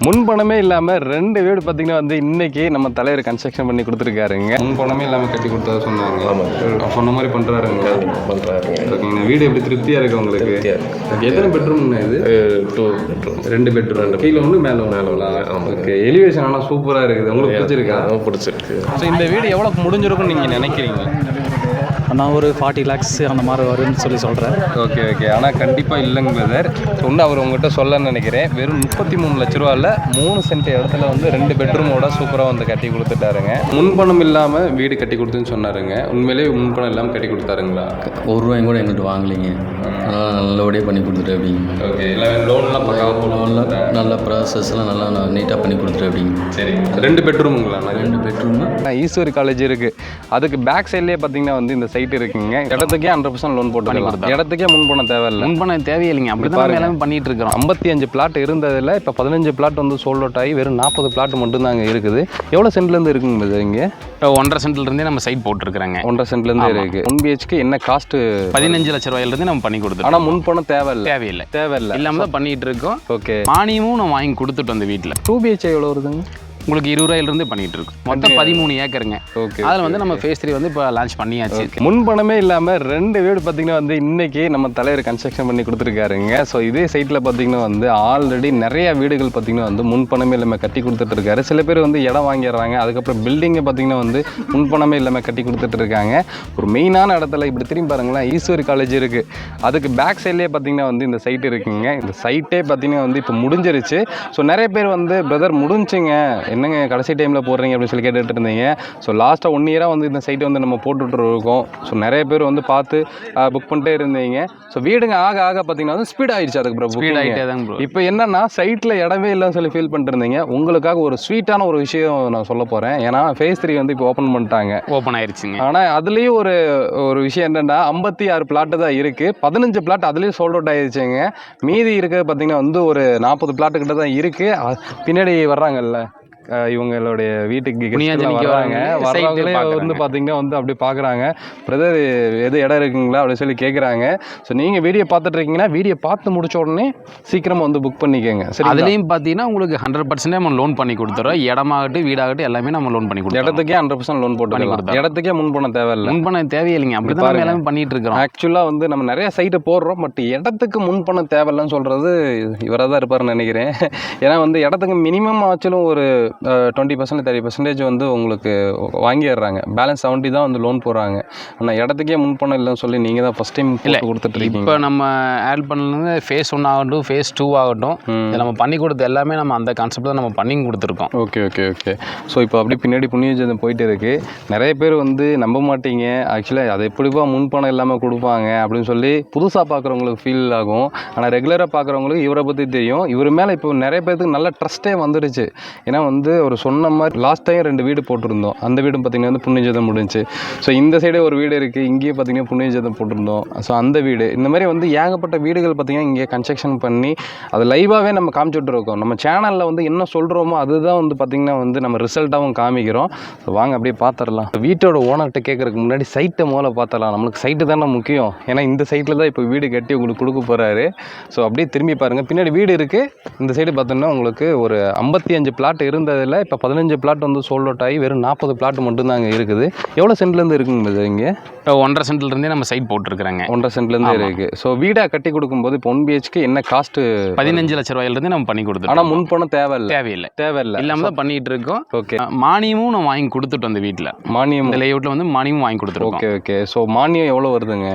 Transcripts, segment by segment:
முன்பணமே இல்லாமல் 2 வீடு பார்த்தீங்கன்னா வந்து இன்னைக்கு நம்ம தலைவர் கன்ஸ்ட்ரக்ஷன் பண்ணி கொடுத்துருக்காருங்க. முன்பணமே இல்லாமல் கட்டி கொடுத்தா சொன்னாங்க. ஆமாம், சொன்ன மாதிரி பண்ணுறாருங்க. ஓகேங்கண்ணா. வீடு எப்படி திருப்தியாக இருக்கு உங்களுக்கு? எத்தனை பெட்ரூம்ண்ணா இது? 2 பெட்ரூம். கீழே ஒன்று மேலே ஒன்று. ஓகே. எலிவேஷன் ஆனால் சூப்பராக இருக்குது. உங்களுக்கு பிடிச்சிருக்கா? பிடிச்சிருக்கு. ஸோ இந்த வீடு எவ்வளோ முடிஞ்சிருக்குன்னு நீங்கள் நினைக்கிறீங்க? நான் ஒரு 40 lakhs அந்த மாதிரி வரும்னு சொல்கிறேன். Okay okay. ஆனால் கண்டிப்பாக இல்லைங்க பிரதர். ஒன்று அவர் உங்கள்கிட்ட சொல்லன்னு நினைக்கிறேன். வெறும் 33 லட்ச ரூபாவில் 3 சென்ட் இடத்துல வந்து 2 பெட்ரூமோட சூப்பராக வந்து கட்டி கொடுத்துட்டாருங்க. முன்பணம் இல்லாமல் வீடு கட்டி கொடுத்துன்னு சொன்னாருங்க. உண்மையிலேயே முன்பணம் இல்லாமல் கட்டி கொடுத்தாருங்களா? ₹1 கூட எங்கிட்ட வாங்கலைங்க. நல்லபடியாக பண்ணி கொடுத்துட்டு அப்படிங்க. ஓகே. எல்லாமே லோன்லாம் பக்காவாக லோனில் நல்ல ப்ராசஸ்லாம் நல்லா நீட்டாக பண்ணி கொடுத்துட்டு அப்படிங்க. சரி. 2 பெட்ரூமுங்களா? 2 பெட்ரூம். ஈஸ்வரி காலேஜ் இருக்குது. அதுக்கு பேக் சைட்லேயே பார்த்தீங்கன்னா வந்து இந்த சைட் இருக்குங்க. இடத்துக்கே 100% லோன் போட்டு இடத்துக்கே முன்பணம் தேவையில்லை. முன்பணம் தேவையில்லைங்க. அப்படி தான் எல்லாமே பண்ணிட்டு இருக்கிறோம். 55 பிளாட் இருந்ததில் இப்போ 15 பிளாட் வந்து சோல்ட் அவுட் ஆகி வெறும் 40 பிளாட் மட்டும்தாங்க இருக்குது. எவ்வளோ சென்ட்லேருந்து இருக்குங்க இங்கே? இப்போ 1.5 சென்ட்லேருந்தே நம்ம சைட் போட்டுருக்குறாங்க. 1.5 சென்ட்லேருந்தே இருக்குது. 1 BHK என்ன காஸ்ட்டு? 15 லட்ச ரூபாயிலிருந்து நம்ம பண்ணி கொடுத்துருக்கோம். ஆனால் முன்பணம் தேவையில்லை இல்லாமல் தான் பண்ணிட்டு இருக்கோம். ஓகே. மானியமும் நம்ம வாங்கி கொடுத்துட்டு வந்து வீட்டில் 2 BHK எவ்வளோ வருதுங்க? உங்களுக்கு 20 ரூபாயிலிருந்து பண்ணிட்டு இருக்கோம். மொத்தம் 13 ஏக்கருங்க. ஓகே. அதில் வந்து நம்ம ஃபேஸ் 3 வந்து இப்போ லான்ச் பண்ணியாச்சு. முன்பணமே இல்லாமல் 2 வீடு பார்த்தீங்கன்னா வந்து இன்னைக்கு நம்ம தலைவர் கன்ஸ்ட்ரக்ஷன் பண்ணி கொடுத்துருக்காருங்க. ஸோ இதே சைட்டில் பார்த்தீங்கன்னா வந்து ஆல்ரெடி நிறைய வீடுகள் பார்த்தீங்கன்னா வந்து முன்பணமே இல்லாமல் கட்டி கொடுத்துட்டு இருக்காரு. சில பேர் வந்து இடம் வாங்கிடுறாங்க. அதுக்கப்புறம் பில்டிங்கை பார்த்தீங்கன்னா வந்து முன்பணமே இல்லாமல் கட்டி கொடுத்துட்டு இருக்காங்க. ஒரு மெயினான இடத்துல இப்படி திரும்பி பாருங்களேன், ஈஸ்வரி காலேஜ் இருக்குது. அதுக்கு பேக் சைட்லேயே பார்த்தீங்கன்னா வந்து இந்த சைட் இருக்குங்க. இந்த சைட்டே பார்த்தீங்கன்னா வந்து இப்போ முடிஞ்சிருச்சு. ஸோ நிறைய பேர் வந்து பிரதர் முடிஞ்சுங்க, என்னங்க கடைசி டைமில் போடுறீங்க அப்படின்னு சொல்லி கேட்டுட்டு இருந்தீங்க. ஸோ லாஸ்ட்டாக 1 இயராக வந்து இந்த சைட்டை வந்து நம்ம போட்டுட்ருக்கோம். ஸோ நிறைய பேர் வந்து பார்த்து புக் பண்ணிட்டே இருந்தீங்க. ஸோ வீடுங்க ஆக ஆக பார்த்தீங்கன்னா வந்து ஸ்பீட் ஆகிடுச்சு. அதுக்கு ஸ்பீட் ஆகிட்டே தான் ப்ரோ. இப்போ என்னன்னா சைட்டில் இடமே இல்லைன்னு சொல்லி ஃபீல் பண்ணிருந்தீங்க. உங்களுக்காக ஒரு ஸ்வீட்டான ஒரு விஷயம் நான் சொல்ல போகிறேன். ஏன்னா ஃபேஸ் 3 வந்து இப்போ ஓப்பன் பண்ணிட்டாங்க. ஓப்பன் ஆயிடுச்சுங்க. ஆனால் அதுலேயும் ஒரு விஷயம் என்னென்னா 56 பிளாட்டு தான் இருக்குது. 15 பிளாட் அதுலேயும் சோல்ட் அவுட் ஆகிடுச்சுங்க. மீதி இருக்கிறது பார்த்தீங்கன்னா வந்து ஒரு 40 பிளாட்டு கிட்ட தான் இருக்குது. பின்னாடி வர்றாங்கல்ல இவங்களுடைய வீட்டுக்கு வர்றாங்க. வர்றவங்களே வந்து பார்த்தீங்கன்னா வந்து அப்படி பார்க்குறாங்க, பிரதர் எது இடம் இருக்குங்களா அப்படின்னு சொல்லி கேட்குறாங்க. ஸோ நீங்கள் வீடியோ பார்த்துட்டு இருக்கீங்கன்னா வீடியோ பார்த்து முடிச்ச உடனே சீக்கிரமாக வந்து புக் பண்ணிக்கோங்க. சரி. அதுலேயும் பார்த்தீங்கன்னா உங்களுக்கு 100% நம்ம லோன் பண்ணி கொடுத்துறோம். இடமாகட்டும் வீடாகட்டும் எல்லாமே நம்ம லோன் பண்ணி கொடுத்துறோம். இடத்துக்கே 100% லோன் போட்டு கொடுத்தோம். இடத்துக்கே முன்பணம் தேவையில்லை. முன்பணம் தேவையில்லைங்க. அப்படி தான் எல்லாமே பண்ணிட்டு இருக்கிறோம். ஆக்சுவலாக வந்து நம்ம நிறைய சைட்டை போடுறோம். பட் இடத்துக்கு முன்பணம் தேவையில்லைன்னு சொல்கிறது இவராக தான் இருப்பார்னு நினைக்கிறேன். ஏன்னா வந்து இடத்துக்கு மினிமம் ஆச்சும் ஒரு 20% 30% வந்து உங்களுக்கு வாங்கிடுறாங்க. பேலன்ஸ் 70 தான் வந்து லோன் போடுறாங்க. ஆனால் இடத்துக்கே முன்பணம் இல்லைன்னு சொல்லி நீங்கள் தான் ஃபஸ்ட் டைம் கொடுத்துட்டு இருக்கீங்க. இப்போ நம்ம ஆட் பண்ணது ஃபேஸ் 1 ஆகட்டும் ஃபேஸ் 2 ஆகட்டும் இதை நம்ம பண்ணி கொடுத்த எல்லாமே நம்ம அந்த கான்செப்ட் தான் நம்ம பண்ணி கொடுத்துருக்கோம். Okay okay okay. ஸோ இப்போ அப்படி பின்னாடி புண்ணியஜனம் போயிட்டு இருக்குது. நிறைய பேர் வந்து நம்ப மாட்டீங்க. ஆக்சுவலாக அது எப்படிப்பா முன்பணம் இல்லாமல் கொடுப்பாங்க அப்படின்னு சொல்லி புதுசாக பார்க்குறவங்களுக்கு ஃபீல் ஆகும். ஆனால் ரெகுலராக பார்க்குறவங்களுக்கு இவரை பற்றி தெரியும். இவர் மேலே இப்போ நிறைய பேருக்கு நல்ல ட்ரஸ்ட்டே வந்துடுச்சு. ஏன்னா வந்து ஒரு சொன்ன மாதிரி லாஸ்ட் டைம் 2 வீடு போட்டிருந்தோம். அந்த வீடும் பார்த்தீங்கன்னா வந்து புண்ணியஜதம் முடிஞ்சு. ஸோ இந்த சைடே ஒரு வீடு இருக்குது. இங்கேயும் பார்த்தீங்கன்னா புண்ணியஜதம் போட்டிருந்தோம். ஸோ அந்த வீடு இந்த மாதிரி வந்து ஏகப்பட்ட வீடுகள் பார்த்தீங்கன்னா இங்கே கன்ஸ்ட்ரக்ஷன் பண்ணி அது லைவாகவே நம்ம காமிச்சுட்ருக்கோம். நம்ம சேனலில் வந்து என்ன சொல்கிறோமோ அதுதான் வந்து பார்த்திங்கன்னா வந்து நம்ம ரிசல்ட்டாகவும் காமிக்கிறோம். ஸோ வாங்க அப்படியே பார்த்துடலாம். வீட்டோட ஓனர்கிட்ட கேட்குறதுக்கு முன்னாடி சைட்டை முதல்ல பார்த்துடலாம். நம்மளுக்கு சைட்டு தானே முக்கியம். ஏன்னா இந்த சைட்டில் தான் இப்போ வீடு கட்டி உங்களுக்கு கொடுக்க போகிறாரு. ஸோ அப்படியே திரும்பி பாருங்கள். பின்னாடி வீடு இருக்குது. இந்த சைடு பார்த்தோன்னா உங்களுக்கு ஒரு 55 பிளாட் இருந்ததில் இப்போ 15 பிளாட் வந்து சோல்ட் அவுட் ஆகி வெறும் 40 பிளாட் மட்டும்தாங்க இருக்குது. எவ்வளோ சென்ட்லேருந்து இருக்குங்க இங்கே? 1.5 சென்ட்லேருந்தே நம்ம சைட் போட்டுருக்குறாங்க. 1.5 சென்ட்லேருந்தே இருக்குது. ஸோ வீடாக கட்டி கொடுக்கும்போது இப்போ 1 BHK என்ன காஸ்ட்டு? 15 லட்ச ரூபாயிலிருந்து நம்ம பண்ணி கொடுத்துருக்கோம். ஆனால் முன்பணம் தேவையில்லை இல்லாமல் தான் பண்ணிட்டு இருக்கோம். ஓகே. மானியமும் நம்ம வாங்கி கொடுத்துட்டு வந்து வீட்டில் மானியம் இந்த லேஅவுட்டில் வந்து மானியமும் வாங்கி கொடுத்துருக்கோம். Okay okay. ஸோ மானியம் எவ்வளோ வருதுங்க?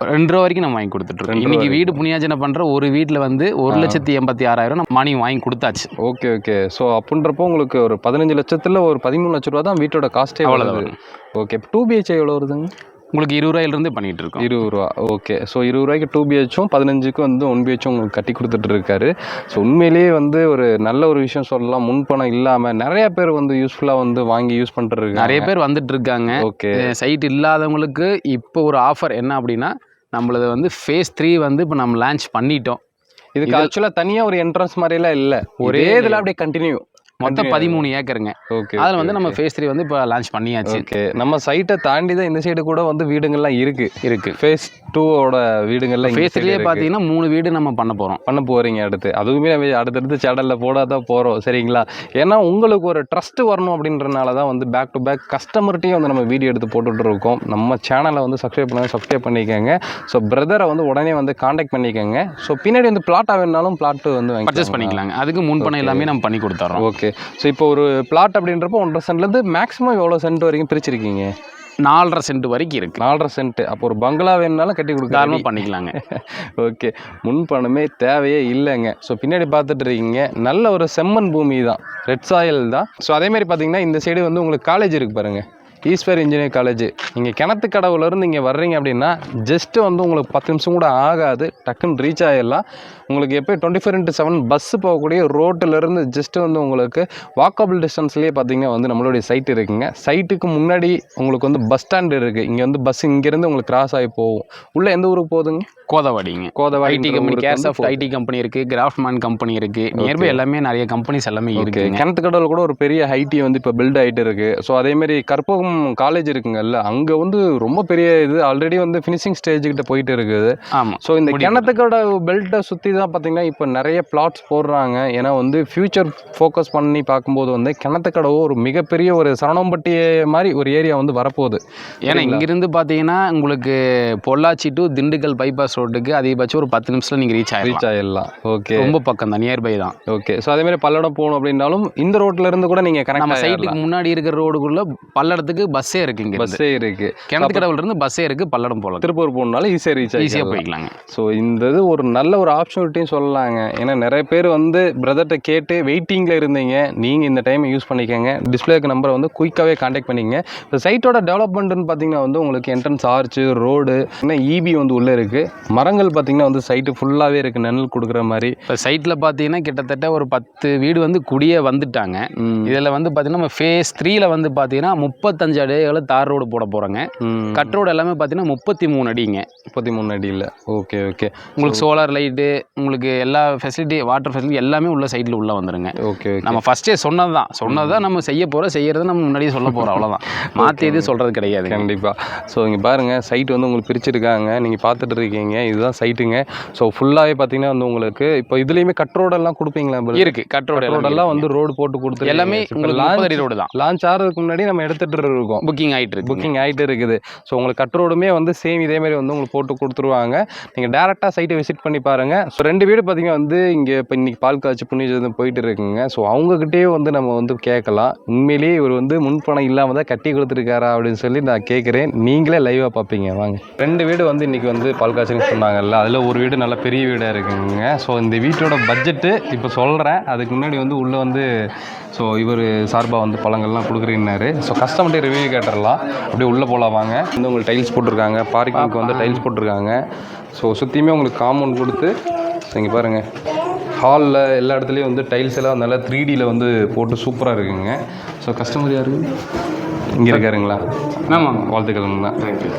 2 ரூபா வரைக்கும் நம்ம வாங்கி கொடுத்துட்ருக்கோம். இன்னைக்கு வீடு புண்ணியாஜனை பண்ணுற ஒரு வீட்டில் வந்து 1,86,000 நம்ம மணி வாங்கி கொடுத்தாச்சு. Okay okay. ஸோ அப்படின்றப்போ உங்களுக்கு ஒரு 15 லட்சத்தில் ஒரு 13 லட்ச ரூபா தான் வீட்டோட காஸ்ட்டே. அவ்வளோதான். ஓகே. 2 BHK எவ்வளோ வருதுங்க? உங்களுக்கு 20 ரூபாயிலிருந்து பண்ணிட்டு இருக்கோம். 20 ரூபா. ஓகே. ஸோ 20 ரூபாய்க்கு 2 BHக்கும் 15க்கு வந்து 1 BHக்கும் உங்களுக்கு கட்டி கொடுத்துட்டு இருக்காரு. ஸோ உண்மையிலேயே வந்து ஒரு நல்ல ஒரு விஷயம் சொல்லலாம். முன்பணம் இல்லாமல் நிறைய பேர் வந்து யூஸ்ஃபுல்லாக வந்து வாங்கி யூஸ் பண்ணுறதுக்கு நிறைய பேர் வந்துட்டு இருக்காங்க. ஓகே. சைட் இல்லாதவங்களுக்கு இப்போ ஒரு ஆஃபர் என்ன அப்படின்னா நம்மளது வந்து ஃபேஸ் 3 வந்து இப்போ நம்ம லான்ச் பண்ணிட்டோம். இதுக்கு ஆக்சுவலாக தனியாக ஒரு என்ட்ரன்ஸ் மாதிரிலாம் இல்லை. ஒரே இதில் அப்படியே கண்டினியூ மொத்தம் 13 ஏக்கருங்க. ஓகே. அதில் வந்து நம்ம ஃபேஸ் 3 வந்து இப்போ லான்ச் பண்ணியாச்சு. ஓகே. நம்ம சைட்டை தாண்டி தான் இந்த சைடு கூட வந்து வீடுங்கள்லாம் இருக்கு. ஃபேஸ் 2ஓட வீடுங்கள்லாம் ஃபேஸ் 3லேயே பார்த்தீங்கன்னா 3 வீடு நம்ம பண்ண போகிறீங்க அடுத்து. அதுவுமே நம்ம அடுத்தடுத்து சேனலில் போட தான் போகிறோம், சரிங்களா? ஏன்னா உங்களுக்கு ஒரு ட்ரஸ்ட் வரணும் அப்படின்றனால தான் வந்து பேக் டு பேக் கஸ்டமர்கிட்டையும் வந்து நம்ம வீடியோ எடுத்து போட்டுட்ருக்கோம். நம்ம சேனலை வந்து சப்ஸ்கிரைப் பண்ணிக்கோங்க. ஸோ பிரதரை வந்து உடனே வந்து காண்டாக்ட் பண்ணிக்கோங்க. ஸோ பின்னாடி வந்து பிளாட்டாக வேணுனாலும் பிளாட்டு வந்து பர்ச்சேஸ் பண்ணிக்கலாங்க. அதுக்கு முன்பணம் எல்லாமே நம்ம பண்ணி கொடுத்துறோம். ஓகே. ஸோ இப்போ ஒரு பிளாட் அப்படின்றப்போ 1.5 சென்ட்லேருந்து மேக்ஸிமம் எவ்வளோ சென்ட் வரைக்கும் பிரிச்சிருக்கீங்க? 4.5 சென்ட் வரைக்கும் இருக்குது. 4.5 சென்ட். அப்போ ஒரு பங்களா வேணுனாலும் கட்டி கொடுக்கலாம், பண்ணிக்கலாங்க. ஓகே. முன்பணமே தேவையே இல்லைங்க. ஸோ பின்னாடி பார்த்துட்டு இருக்கீங்க, நல்ல ஒரு செம்மண் பூமி தான், ரெட் சாயில் தான். ஸோ அதேமாதிரி பார்த்தீங்கன்னா இந்த சைடு வந்து உங்களுக்கு காலேஜ் இருக்குது பாருங்கள், ஈஸ்வர் இன்ஜினியரிங் காலேஜ். நீங்கள் கிணத்துக்கடவுலேருந்து இங்கே வர்றீங்க அப்படின்னா ஜஸ்ட்டு வந்து உங்களுக்கு 10 நிமிஷம் கூட ஆகாது, டக்குன்னு ரீச் ஆகிடலாம். உங்களுக்கு எப்போ 24/7 பஸ்ஸு போகக்கூடிய ரோட்டிலேருந்து ஜஸ்ட்டு வந்து உங்களுக்கு வாக்கபிள் டிஸ்டன்ஸ்லேயே பார்த்தீங்கன்னா வந்து நம்மளுடைய சைட் இருக்குங்க. சைட்டுக்கு முன்னாடி உங்களுக்கு வந்து பஸ் ஸ்டாண்டு இருக்குது. இங்கே வந்து பஸ் இங்கேருந்து உங்களுக்கு கிராஸ் ஆகி போகும். உள்ளே எந்த ஊருக்கு போகுதுங்க? கோதவாடிங்க. ஐடி கம்பெனி, கேர்சாஃப்ட் ஐடி கம்பெனி இருக்குது, கிராஃப்ட்மேன் கம்பெனி இருக்குது. நியர்பை எல்லாமே நிறைய கம்பெனிஸ் எல்லாமே இருக்குது. கிணத்துக்கடவுல கூட ஒரு பெரிய ஐடி வந்து இப்போ பில்ட் ஆகிட்டு இருக்குது. ஸோ அதேமாதிரி கற்பகம் காலேஜ் இருக்குங்கல்ல, அங்கே வந்து ரொம்ப பெரிய இது ஆல்ரெடி வந்து ஃபினிஷிங் ஸ்டேஜ்கிட்ட போயிட்டு இருக்குது. ஆமாம். ஸோ இந்த கிணத்துக்கடவு பெல்ட்டை சுற்றி தான் பார்த்தீங்கன்னா இப்போ நிறைய பிளாட்ஸ் போடுறாங்க. ஏன்னா வந்து ஃபியூச்சர் ஃபோக்கஸ் பண்ணி பார்க்கும்போது வந்து கிணத்துக்கடவு ஒரு மிகப்பெரிய ஒரு சரணம்பட்டி மாதிரி ஒரு ஏரியா வந்து வரப்போகுது. ஏன்னா இங்கிருந்து பார்த்தீங்கன்னா உங்களுக்கு பொள்ளாச்சி டு திண்டுக்கல் பைபாஸ் ரோட்டுக்கு அதிகபட்சம் ஒரு 10 நிமிஷத்தில் நீங்கள் ரீச் ஆகிடலாம். ஓகே. ரொம்ப பக்கம் தான், நியர்பை தான். ஓகே. ஸோ அதேமாதிரி பல்லடம் போகணும் அப்படின்னாலும் இந்த ரோட்ல இருந்து கூட நீங்கள் கனெக்ட், நம்ம சைட்டுக்கு முன்னாடி இருக்கிற ரோடுக்குள்ள பல்லடத்துக்கு பஸ்ஸே இருக்குது. இங்கே பஸ்ஸே இருக்குது. கிணத்துக்கடவுல இருந்து பஸ்ஸே இருக்குது. பல்லடம் போகலாம், திருப்பூர் போகணுனாலும் ஈஸியாக போய்க்கலாங்க. ஸோ இந்த இது ஒரு நல்ல ஒரு ஆப்பர்ச்சுனிட்டின்னு சொல்லலாங்க. ஏன்னா நிறைய பேர் வந்து பிரதர்கிட்ட கேட்டு வெயிட்டிங்கில் இருந்தீங்க. நீங்கள் இந்த டைமை யூஸ் பண்ணிக்கோங்க. டிஸ்பிளேக்கு நம்பரை வந்து குயிக்காகவே காண்டாக்ட் பண்ணிங்க. இப்போ சைட்டோட டெவலப்மெண்ட்னு பார்த்தீங்கன்னா வந்து உங்களுக்கு என்ட்ரன்ஸ் ஆர்ச்சு, ரோடு, இன்னும் இபி வந்து உள்ளே இருக்குது. மரங்கள் பார்த்தீங்கன்னா வந்து சைட்டு ஃபுல்லாகவே இருக்குது, நிழல் கொடுக்குற மாதிரி. இப்போ சைட்டில் பார்த்தீங்கன்னா கிட்டத்தட்ட ஒரு 10 வீடு வந்து குடியே வந்துட்டாங்க. இதில் வந்து பார்த்தீங்கன்னா நம்ம ஃபேஸ் 3ல வந்து பார்த்தீங்கன்னா 35 அடிகளை தார் ரோடு போட போகிறோங்க. கட் ரோடு எல்லாமே பார்த்தீங்கன்னா 33 அடிங்க. 33 அடியில். ஓகே. உங்களுக்கு சோலார் லைட்டு, உங்களுக்கு எல்லா ஃபெசிலிட்டி, வாட்டர் ஃபெசிலிட்டி எல்லாமே உள்ள சைட்டில் உள்ளே வந்துடுங்க. ஓகே. நம்ம ஃபஸ்ட்டே சொன்னது தான் நம்ம செய்யறதை நம்ம முன்னாடியே சொல்ல போகிறோம், அவ்வளோதான். மாற்றி எதுவும் சொல்கிறது கிடையாது. கண்டிப்பாக. ஸோ இங்கே பாருங்கள், சைட் வந்து உங்களுக்கு பிரிச்சிருக்காங்க, நீங்கள் பார்த்துட்டு இருக்கீங்க. இதுதான் சைட்டுங்க. ஸோ ஃபுல்லாகவே பார்த்தீங்கன்னா வந்து உங்களுக்கு இப்போ இதுலேயுமே கட் ரோடெல்லாம் கொடுப்பீங்களா? இருக்குது. கட் ரோடெல்லாம் வந்து ரோடு போட்டு கொடுத்து எல்லாமே உங்களுக்கு ரோடு தான். லான்ச் ஆகிறதுக்கு முன்னாடி நம்ம எடுத்துகிட்டு இருக்கோம். புக்கிங் ஆகிட்டு இருக்குது. ஸோ உங்களுக்கு கட் ரோடுமே வந்து சேம் இதேமாதிரி வந்து உங்களுக்கு போட்டு கொடுத்துருவாங்க. நீங்கள் டேரெக்டாக சைட்டை விசிட் பண்ணி பாருங்கள். ஸோ 2 வீடு பார்த்தீங்கன்னா வந்து இங்கே இப்போ இன்றைக்கி பால் காய்ச்சி புண்ணியஜோதம் போயிட்டு இருக்குங்க. ஸோ அவங்ககிட்டயே வந்து நம்ம வந்து கேட்கலாம், உண்மையிலேயே இவர் வந்து முன்பணம் இல்லாமல் தான் கட்டி கொடுத்துருக்காரா அப்படின்னு சொல்லி நான் கேட்குறேன். நீங்களே லைவாக பார்ப்பீங்க, வாங்க. 2 வீடு வந்து இன்றைக்கி வந்து பால் காய்ச்சின்னு சொன்னாங்கல்ல, அதில் ஒரு வீடு நல்ல பெரிய வீடாக இருக்குங்க. ஸோ இந்த வீட்டோட பட்ஜெட்டு இப்போ சொல்கிறேன். அதுக்கு முன்னாடி வந்து உள்ளே வந்து ஸோ இவர் சார்பாக வந்து பழங்கள்லாம் கொடுக்குறீங்கன்னாரு. ஸோ கஸ்டமர்கிட்ட ரிவ்யூ கேட்டுடலாம். அப்படியே உள்ளே போகலாம் வாங்க. வந்து உங்களுக்கு டைல்ஸ் போட்டிருக்காங்க, பார்க்கிங்க்கு வந்து டைல்ஸ் போட்டிருக்காங்க. ஸோ சுற்றியுமே உங்களுக்கு காம்பவுண்ட் கொடுத்து இங்கே பாருங்கள், ஹாலில் எல்லா இடத்துலையும் வந்து டைல்ஸ் எல்லாம் நல்லா 3Dயில் வந்து போட்டு சூப்பராக இருக்குங்க. ஸோ கஸ்டமர் யாரு இங்கே இருக்காருங்களா? ஆமாம், வாழ்த்துக்கள்ங்களா. தேங்க்யூ.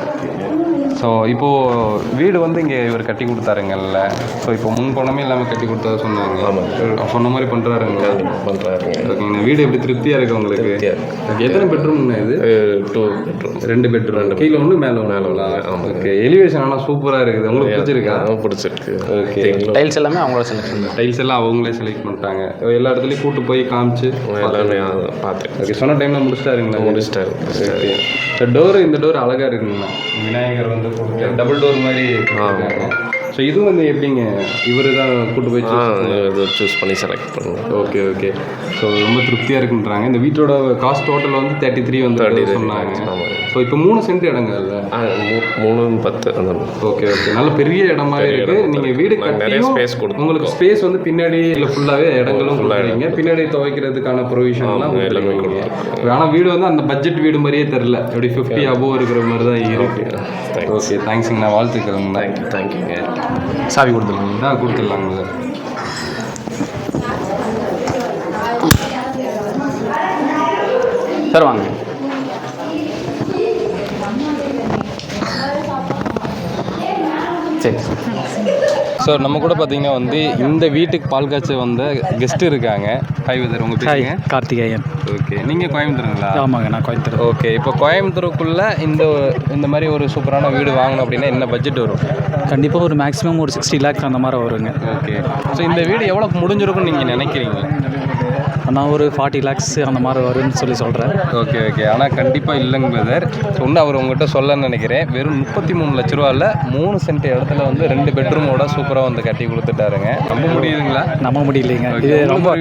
ஸோ இப்போது வீடு வந்து இங்கே இவர் கட்டி கொடுத்தாருங்கல்ல, ஸோ இப்போ முன்பணமே எல்லாமே கட்டி கொடுத்தா சொன்னாங்க. ஆமாம், சொன்ன மாதிரி பண்ணுறாருங்களா? ஓகேங்கண்ணா. வீடு எப்படி திருப்தியாக இருக்குது உங்களுக்கு? எத்தனை பெட்ரூம்ண்ணா இது? 2 பெட்ரூம். கீழே ஒன்று மேலே ஒன்று. ஓகே. எலிவேஷன் ஆனால் சூப்பராக இருக்குது. உங்களுக்கு பிடிச்சிருக்கா? பிடிச்சிருக்கு. ஓகே. டைல்ஸ் எல்லாமே அவங்களோட செலக்ஷன். டைல்ஸ் எல்லாம் அவங்களே செலக்ட் பண்ணிட்டாங்க. எல்லா இடத்துலையும் கூட்டு போய் காமிச்சு எல்லாமே பார்த்து. ஓகே. சொன்ன டைமில் முடிச்சிட்டாருங்களா? முடிச்சிட்டாரு. இந்த டோர் அழகாக இருக்குங்கண்ணா. விநாயகர் வந்து டபுள் டோர் மாதிரி. ஸோ இது வந்து எப்படிங்க, இவர் தான் கூட்டு போய் சூஸ் பண்ணி செலக்ட் பண்ணுவோம். ஓகே. ஸோ ரொம்ப திருப்தியாக இருக்குன்றாங்க. இந்த வீட்டோட காஸ்ட் டோட்டல் வந்து 33 வந்து சொன்னாங்க. ஸோ இப்போ 3 சென்ட் இடங்க இல்லை, 3-10 அந்த. ஓகே. நல்ல பெரிய இடமா இருக்குது. நீங்கள் வீடு நிறைய ஸ்பேஸ் கொடுத்து உங்களுக்கு ஸ்பேஸ் வந்து பின்னாடி இல்லை ஃபுல்லாகவே இடங்களும் கொடுக்குறீங்க. பின்னாடி துவைக்கிறதுக்கான ப்ரொவிஷன்லாம் எல்லாமே கொடுக்குறீங்க. ஆனால் வீடு வந்து அந்த பட்ஜெட் வீடு மாதிரியே தெரில, எப்படி 50 அபோவ் இருக்கிற மாதிரி தான் இருக்குது. ஓகே. தேங்க்ஸுங்கண்ணா, வாழ்த்துக்கள்ங்கண்ணா. தேங்க்யூங்க. சாவி கொடுத்துருங்க. கொடுத்துடலாங்க. சார் வாங்க. சரி. ஸோ நம்ம கூட பார்த்தீங்கன்னா வந்து இந்த வீட்டுக்கு பால் காய்ச்ச வந்த கெஸ்ட் இருக்காங்க. ஹாய் வெதர், உங்கள் பேருங்க? கார்த்திகேயன். ஓகே, நீங்கள் கோயம்புத்தூருங்களா? ஆமாங்க, நான் கோயம்புத்தூர். ஓகே, இப்போ கோயம்புத்தூருக்குள்ளே இந்த மாதிரி ஒரு சூப்பரான வீடு வாங்கணும் அப்படின்னா என்ன பட்ஜெட் வரும்? கண்டிப்பாக ஒரு மேக்ஸிமம் ஒரு 60 lakhs அந்த மாதிரி வருங்க. ஓகே, ஸோ இந்த வீடு எவ்வளோ முடிஞ்சிருக்குன்னு நீங்கள் நினைக்கிறீங்க? நான் ஒரு 40 lakhs அந்த மாதிரி வரும்னு சொல்கிறேன். ஓகே ஓகே, ஆனால் கண்டிப்பாக இல்லைங்க பிரதர். ஒன்று அவர் உங்கள்கிட்ட சொல்லன்னு நினைக்கிறேன். வெறும் 33 லட்ச ரூபாவில் 3 சென்ட் இடத்துல வந்து 2 பெட்ரூமோட சூப்பராக வந்து கட்டி கொடுத்துட்டாருங்க. நம்ப முடியுதுங்களா? நம்ப முடியலைங்க. இது ரொம்ப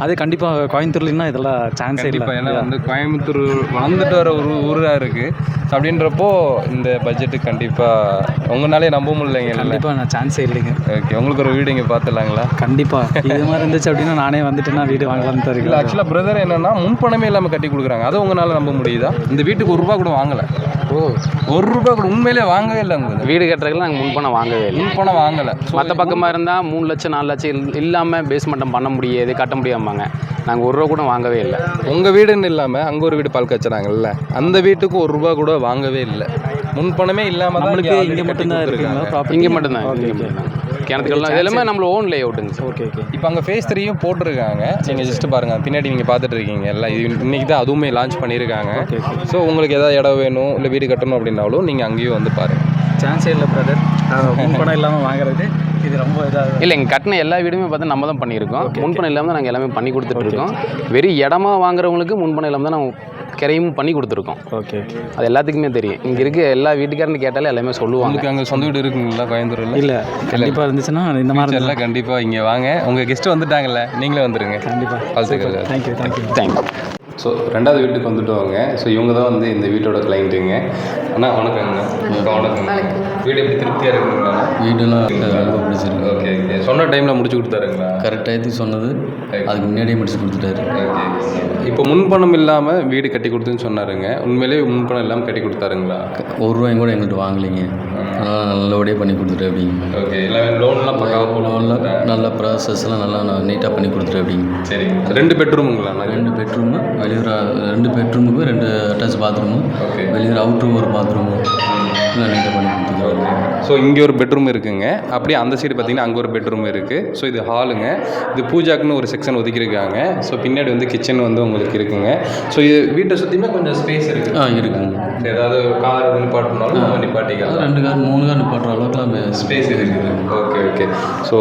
அது கண்டிப்பாக கோயம்புத்தூர்லன்னா இதெல்லாம் சான்ஸே இல்லை. ஏன்னா வந்து கோயம்புத்தூர் வளர்ந்துட்டு வர ஒரு ஊராக இருக்குது. அப்படின்றப்போ இந்த பட்ஜெட்டு கண்டிப்பாக உங்களாலே நம்ப முடியலைங்க. கண்டிப்பாக நான் சான்ஸே இல்லைங்க. ஓகே, உங்களுக்கு ஒரு வீடு இங்கே பார்த்துலாங்களா? கண்டிப்பாக இது மாதிரி இருந்துச்சு அப்படின்னா நானே வந்துட்டுனா வீடு வாங்கலாம்னு தான் இல்லை, ஆக்சுவலாக பிரதர் என்னென்னா முன்பணமே இல்லாமல் கட்டி கொடுக்குறாங்க. அதை உங்களால் நம்ப முடியுதா? இந்த வீட்டுக்கு ₹1 கூட வாங்கலை. ₹1 கூட உண்மையிலே வாங்கவே இல்லை. உங்க வீடு கட்டுறதுக்கு நாங்கள் முன்பணம் வாங்கவே இல்லை. முன்பணம் வாங்கலை. மற்ற பக்கமாக இருந்தால் 3 லட்சம் 4 லட்சம் இல்லாமல் பேஸ்மெண்ட்டம் பண்ண முடியாது, கட்ட முடியாமாங்க. நாங்கள் ₹1 கூட வாங்கவே இல்லை. உங்கள் வீடுன்னு இல்லாமல் அங்கே ஒரு வீடு பால் காய்ச்சறாங்கல்ல, அந்த வீட்டுக்கு ₹1 கூட வாங்கவே இல்லை. முன்பணமே இல்லாமல் நம்மளுக்கு இங்கே மட்டும்தான் இருக்குங்களா? இங்கே மட்டும்தான். கிணத்துக்கெல்லாம் இது எல்லாமே நம்மளோட ஓன் லே அவுட்டுங்க. Okay okay. இப்போ அங்கே ஃபேஸ் 3யும் போட்டிருக்காங்க. நீங்கள் ஜஸ்ட் பாருங்கள், பின்னாடி நீங்கள் பார்த்துட்டு இருக்கீங்க எல்லாம். இது இன்றைக்கி தான் அதுவுமே லான்ச் பண்ணியிருக்காங்க. ஸோ உங்களுக்கு எதாவது இடம் வேணும் இல்லை வீடு கட்டணும் அப்படின்னாலும் நீங்கள் அங்கேயும் வந்து பாருங்கள். சான்ஸே இல்லை பிரதர். முன்பணம் இல்லாமல் வாங்குறது இது ரொம்ப இதாக இல்லை. இங்கே கட்டின எல்லா வீடுமே பார்த்து நம்ம தான் பண்ணியிருக்கோம். முன்பணம் இல்லாமல் தான் நாங்கள் எல்லாமே பண்ணி கொடுத்துட்ருக்கோம். வெறும் இடமா வாங்குறவங்களுக்கு முன்பணம் இல்லாமல் தான் நாங்கள் கிரையும் பண்ணி கொடுத்துருக்கோம். ஓகே, அது எல்லாத்துக்குமே தெரியும். இங்கே இருக்க எல்லா வீட்டுக்காரன்னு கேட்டாலே எல்லாமே சொல்லுவாங்க. உங்களுக்கு அங்கே சொந்த வீடு இருக்குங்களா கோயம்புத்தூரில்? இல்லை, கண்டிப்பாக இருந்துச்சுன்னா இந்த மாதிரி எல்லாம் கண்டிப்பாக இங்கே வாங்க. உங்கள் கெஸ்ட்டு வந்துட்டாங்கல்ல, நீங்களே வந்துடுங்க. கண்டிப்பாக. வாழ்த்துக்கள். Thank you thank you thank you. ஸோ 2வது வீட்டுக்கு வந்துட்டுவாங்க. ஸோ இவங்க தான் வந்து இந்த வீட்டோட கிளைண்ட்டுங்க. அண்ணா வணக்கங்க. வணக்கங்க. வீடு எப்படி திருப்தியாக இருக்குங்களா? வீடெல்லாம் ரொம்ப பிடிச்சிருக்கு. Okay okay. சொன்ன டைமில் முடிச்சு கொடுத்தாருங்களா? கரெக்ட் டயத்துக்கு சொன்னது, அதுக்கு முன்னாடியே முடிச்சு கொடுத்துட்டாரு. ஓகே. இப்போ முன்பணம் இல்லாமல் வீடு கட்டி கொடுத்துன்னு சொன்னாருங்க. உண்மையிலேயே முன்பணம் இல்லாமல் கட்டி கொடுத்தாருங்களா? ₹1 கூட எங்கள்கிட்ட வாங்கலைங்க. அதனால் நல்லபடியாக பண்ணி கொடுத்துட்டு அப்படிங்க. ஓகே, எல்லாமே லோன்லாம் பக்காவாக லோனில் நல்ல ப்ராசஸ்லாம் நல்லா நீட்டாக பண்ணி கொடுத்துட்டு அப்படிங்க. சரி. 2 பெட்ரூமுங்களா? 2 பெட்ரூமு, வெளியூர் 2 பெட்ரூமுக்கு 2 அட்டாச் பாத்ரூமு, ஓகே. வெளியூர் அவுட்ரூம் ஒரு பாத்ரூமு எல்லாம் நீட்டாக பண்ணி கொடுத்துருக்காங்க. ஸோ இங்கே ஒரு பெட்ரூம் இருக்குங்க. அப்படியே அந்த சைடு பார்த்தீங்கன்னா அங்கே ஒரு பெட்ரூம் இருக்குது. ஸோ இது ஹாலுங்க. இது பூஜாக்குன்னு ஒரு செக்ஷன் ஒதுக்கியிருக்காங்க. ஸோ பின்னாடி வந்து கிச்சன் வந்து உங்களுக்கு இருக்குங்க. ஸோ இது வீட்டை சுற்றியுமே கொஞ்சம் ஸ்பேஸ் இருக்குது. இருக்குங்க. ஏதாவது கார் நிப்பாட்டினாலும் நம்ம நிப்பாட்டிக்கலாம். 2 கார் 3 கார் நிப்பாட்டுற அளவுக்குலாம் ஸ்பேஸ் இருக்குது. Okay okay. ஸோ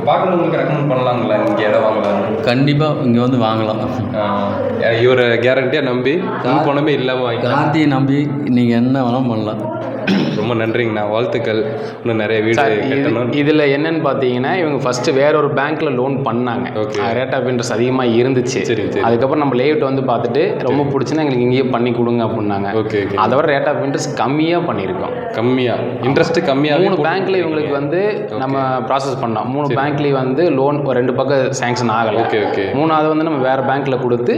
பார்க்குறவங்களுக்கு ரெக்கமெண்ட் பண்ணலாங்களா இங்கே இடம் வாங்கலாம்? கண்டிப்பாக இங்கே வந்து வாங்கலாம். இவரை கேரண்டியாக நம்பி பணமே இல்லாமல் வாங்கி கார்த்தியை நம்பி நீங்கள் என்ன வேணாலும் பண்ணலாம். ரொம்ப நன்றிங்கண்ணா, வாழ்த்துக்கள். இன்னும் நிறைய வீடு கட்டணும். இதில் என்னன்னு பார்த்தீங்கன்னா, இவங்க ஃபஸ்ட்டு வேற ஒரு பேங்க்கில் லோன் பண்ணாங்க. ரேட் ஆஃப் இன்ட்ரெஸ்ட் அதிகமாக இருந்துச்சு. சரி சரி. அதுக்கப்புறம் நம்ம லேஅவுட் வந்து பார்த்துட்டு ரொம்ப பிடிச்சுன்னா எங்களுக்கு இங்கேயே பண்ணி கொடுங்க அப்படின்னாங்க. Okay okay. அதை விட ரேட் ஆஃப் இன்ட்ரெஸ்ட் கம்மியாக பண்ணியிருக்கோம். கம்மியாக இன்ட்ரெஸ்ட் கம்மியாக 3 பேங்க்ல இவங்களுக்கு வந்து நம்ம ப்ராசஸ் பண்ணோம். 3 பேங்க்லேயும் வந்து லோன் ஒரு 2 பக்கம் சேங்ஷன் ஆகலை. Okay okay. 3வது வந்து நம்ம வேறு பேங்க்கில் கொடுத்து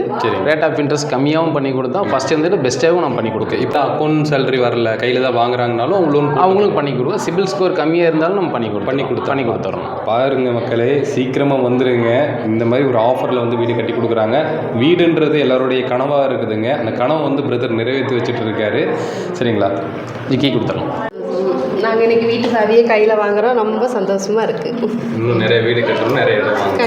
ரேட் ஆஃப் இன்ட்ரெஸ்ட் கம்மியாகவும் பண்ணி கொடுத்தோம். ஃபஸ்ட்டு வந்துட்டு பெஸ்ட்டாகவும் நம்ம பண்ணி கொடுத்தோம். இப்போ அக்கௌண்ட் சேலரி வரல, கையில் தான் வாங்குறாங்கனாலும் அவங்க லோன் அவங்களுக்கு பண்ணி கொடுக்கும். சிபில் ஸ்கோர் கம்மியாக இருந்தாலும் நம்ம பண்ணி கொடுத்துறோம். பாருங்க மக்களே, சீக்கிரமாக வந்துடுங்க. இந்த மாதிரி ஒரு ஆஃபரில் வந்து வீடு கட்டி கொடுக்குறாங்க. வீடுன்றது எல்லாருடைய கனவாக இருக்குதுங்க. அந்த கனவை வந்து பிரதர் நிறைவேற்றி வச்சுட்டு இருக்காரு. சரிங்களா? ஜிக்கி கொடுத்துறோம். நாங்கள் இன்றைக்கி வீட்டு சாவியே கையில் வாங்குகிறோம். ரொம்ப சந்தோஷமாக இருக்குது. இன்னும் நிறைய வீடு கட்டணும், நிறைய இடம் வாங்க.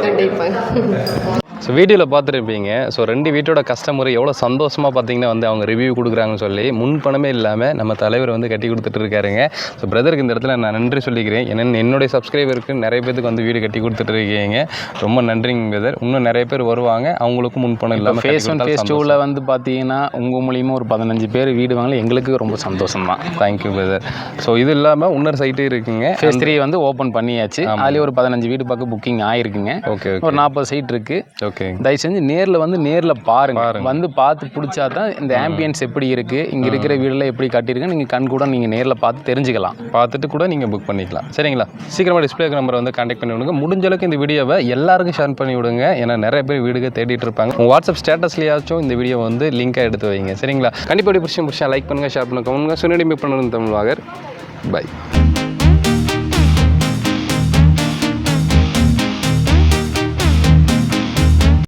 கண்டிப்பாக. ஸோ வீடியோவில் பார்த்துருப்பீங்க. ஸோ 2 வீட்டோட கஸ்டமர் எவ்வளோ சந்தோஷமாக பார்த்தீங்கன்னா வந்து அவங்க ரிவ்யூ கொடுக்குறாங்கன்னு சொல்லி முன்பணமே இல்லாமல் நம்ம தலைவர் வந்து கட்டி கொடுத்துட்டு இருக்காருங்க. ஸோ பிரதருக்கு இந்த இடத்துல நான் நன்றி சொல்லிக்கிறேன். என்னுடைய சப்ஸ்கிரைபருக்கு நிறைய பேருக்கு வந்து வீடு கட்டி கொடுத்துட்டு இருக்கீங்க. ரொம்ப நன்றிங்க பிரதர். இன்னும் நிறைய பேர் வருவாங்க, அவங்களுக்கும் முன்பணம் இல்லாமல். ஃபேஸ் 1 ஃபேஸ் 2ல் வந்து பார்த்தீங்கன்னா உங்கள் மூலியமாக ஒரு 15 பேர் வீடு வாங்கல, எங்களுக்கு ரொம்ப சந்தோஷம் தான். Thank you brother. ஸோ இது இல்லாமல் இன்னொரு சைட்டு இருக்குங்க. ஃபேஸ் 3 வந்து ஓப்பன் பண்ணியாச்சு. அதுலேயே ஒரு 15 வீடு பக்கம் புக்கிங் ஆயிருக்குங்க. ஓகே. ஒரு 40 சைட் இருக்குது. ஓகே. தயவு செஞ்சு நேரில் பாருங்க. வந்து பார்த்து பிடிச்சா தான் இந்த ஆம்பியன்ஸ் எப்படி இருக்குது, இங்கே இருக்கிற வீடெல்லாம் எப்படி கட்டியிருக்குன்னு நீங்கள் கண் கூட நீங்கள் நேரில் பார்த்து தெரிஞ்சுக்கலாம். பார்த்துட்டு கூட நீங்கள் புக் பண்ணிக்கலாம். சரிங்களா? சீக்கிரமாக டிஸ்பிளே நம்பரை வந்து கான்டாக்ட் பண்ணி விடுங்க. முடிஞ்ச அளவுக்கு இந்த வீடியோவை எல்லாருக்கும் ஷேர் பண்ணி விடுங்க. ஏன்னா நிறைய பேர் வீடுக்கு தேடிட்டு இருப்பாங்க. உங்கள் வாட்ஸ்அப் ஸ்டேட்டஸ்லையாச்சும் இந்த வீடியோ வந்து லிங்காக எடுத்து வைங்க. சரிங்களா? கண்டிப்பாக பிடிச்சா லைக் பண்ணுங்கள், ஷேர் பண்ணுங்க. சுனிடி மீட் பண்ணுறது தமிழ் வாகர். பை.